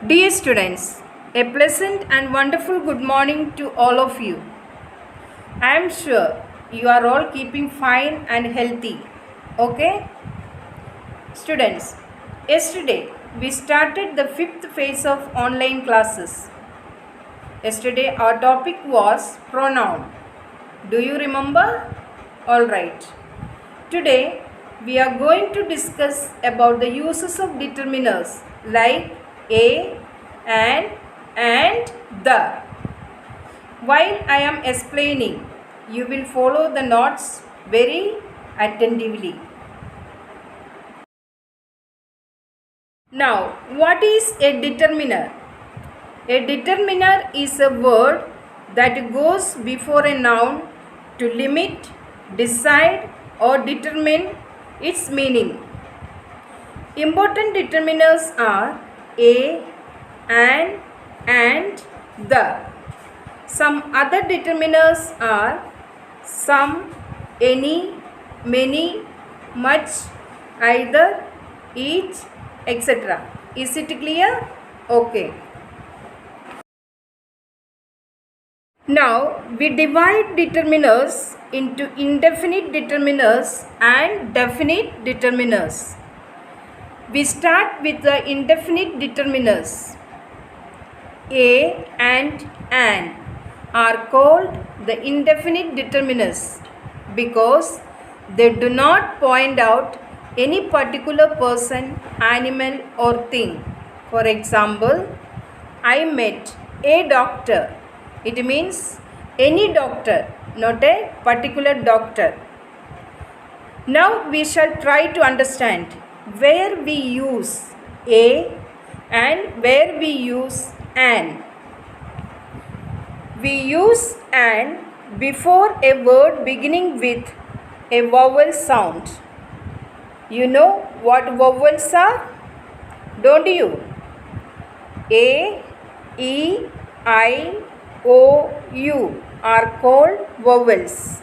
Dear students, a pleasant and wonderful good morning to all of you. I am sure you are all keeping fine and healthy. Okay? Students, yesterday we started the fifth phase of online classes. Yesterday our topic was pronoun. Do you remember? Alright. Today we are going to discuss about the uses of determiners like a, and the. While I am explaining, you will follow the notes very attentively. Now, what is a determiner? A determiner is a word that goes before a noun to limit, decide, or determine its meaning. Important determiners are a, and the. Some other determiners are some, any, many, much, either, each, etc. Is it clear? Okay. Now we divide determiners into indefinite determiners and definite determiners. We start with the indefinite determiners. A and an are called the indefinite determiners because they do not point out any particular person, animal or thing. For example, I met a doctor. It means any doctor, not a particular doctor. Now we shall try to understand where we use a and where we use an. We use an before a word beginning with a vowel sound. You know what vowels are? Don't you? A, E, I, O, U are called vowels.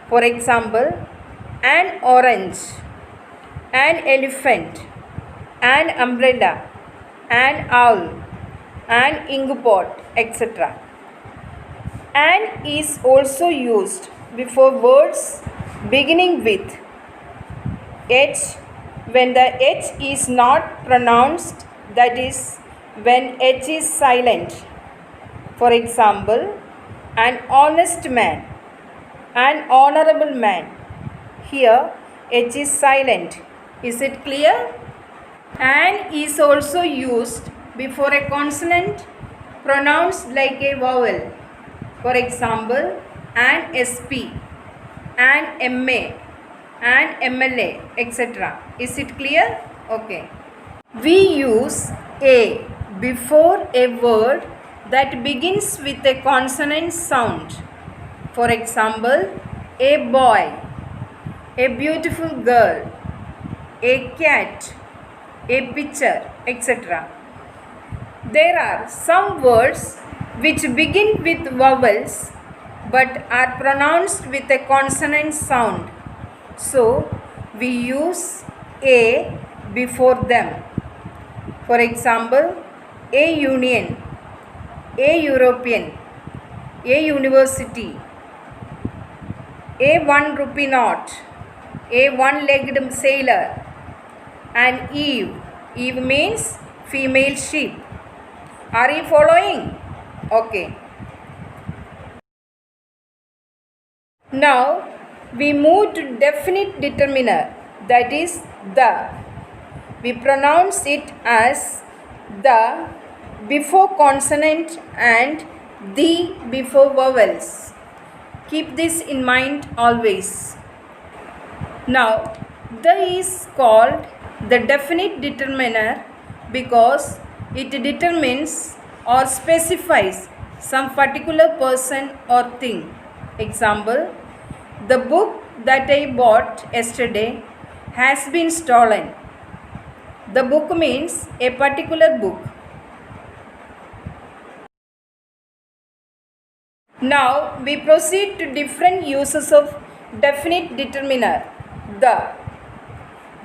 For example, an orange, an elephant, an umbrella, an owl, an inkpot, etc. An is also used before words beginning with H when the H is not pronounced, that is, when H is silent. For example, an honest man, an honorable man. Here, H is silent. Is it clear? An is also used before a consonant pronounced like a vowel. For example, an SP, an MA, an MLA, etc. Is it clear? Okay. We use a before a word that begins with a consonant sound. For example, a boy, a beautiful girl, a cat, a picture, etc. There are some words which begin with vowels but are pronounced with a consonant sound. So, we use a before them. For example, a union, a European, a university, a 1 rupee note, a one-legged sailor, and Eve. Eve means female sheep. Are you following? Okay. Now we move to definite determiner, that is the. We pronounce it as the before consonant and the before vowels. Keep this in mind always. Now the is called the definite determiner because it determines or specifies some particular person or thing. Example, the book that I bought yesterday has been stolen. The book means a particular book. Now we proceed to different uses of definite determiner, the.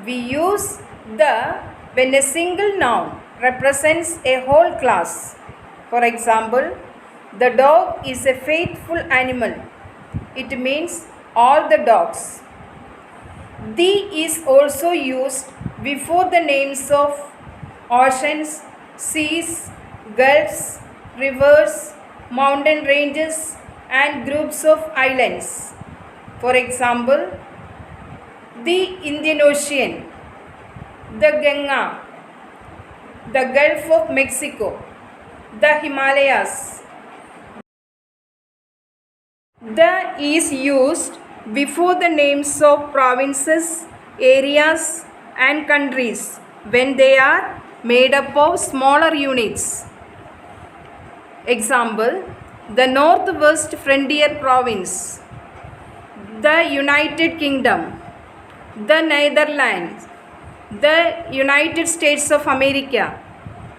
We use the when a single noun represents a whole class. For example, the dog is a faithful animal. It means all the dogs. The is also used before the names of oceans, seas, gulfs, rivers, mountain ranges, and groups of islands. For example, the Indian Ocean, the Ganga, the Gulf of Mexico, the Himalayas. The is used before the names of provinces, areas, and countries when they are made up of smaller units. Example, the Northwest Frontier Province, the United Kingdom, the Netherlands, the United States of America,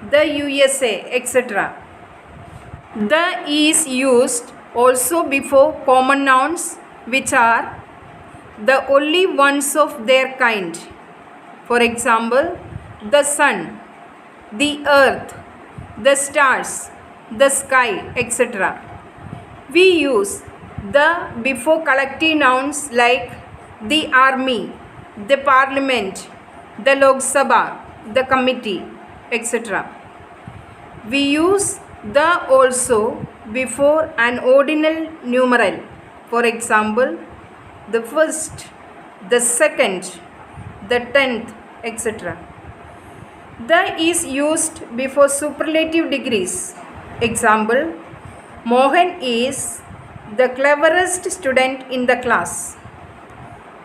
the USA, etc. The is used also before common nouns which are the only ones of their kind. For example, the sun, the earth, the stars, the sky, etc. We use the before collective nouns like the army, the parliament, the Lok Sabha, the committee, etc. We use the also before an ordinal numeral. For example, the first, the second, the 10th, etc. The is used before superlative degrees. Example, Mohan is the cleverest student in the class.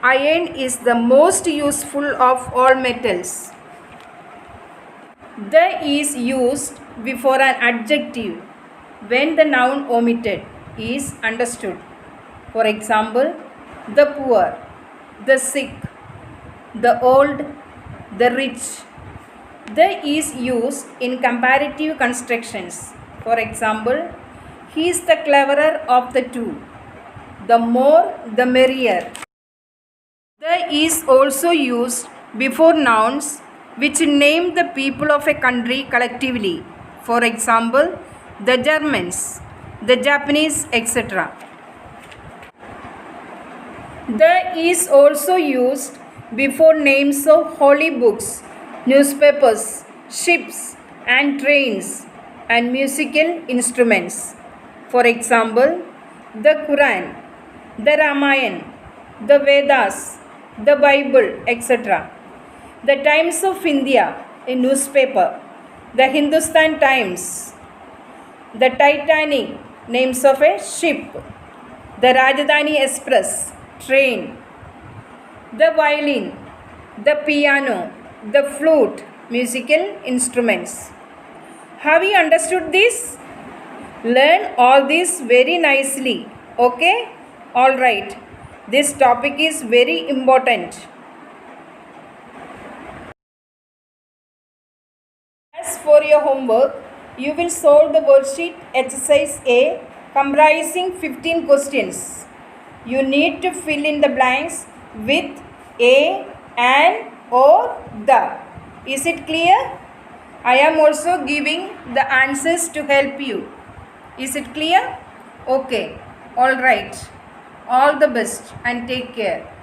Iron is the most useful of all metals. The is used before an adjective when the noun omitted is understood. For example, the poor, the sick, the old, the rich. The is used in comparative constructions. For example, he is the cleverer of the two. The more, the merrier. The is also used before nouns which name the people of a country collectively. For example, the Germans, the Japanese, etc. The is also used before names of holy books, newspapers, ships, and trains, and musical instruments. For example, the Quran, the Ramayana, the Vedas, the Bible, etc. The Times of India, a newspaper, the Hindustan Times, the Titanic, names of a ship, the Rajdhani Express, train, the violin, the piano, the flute, musical instruments. Have you understood this? Learn all this very nicely. Okay? Alright. This topic is very important. As for your homework, you will solve the worksheet exercise A comprising 15 questions. You need to fill in the blanks with a, an, or the. Is it clear? I am also giving the answers to help you. Is it clear? Okay. All right. All the best and take care.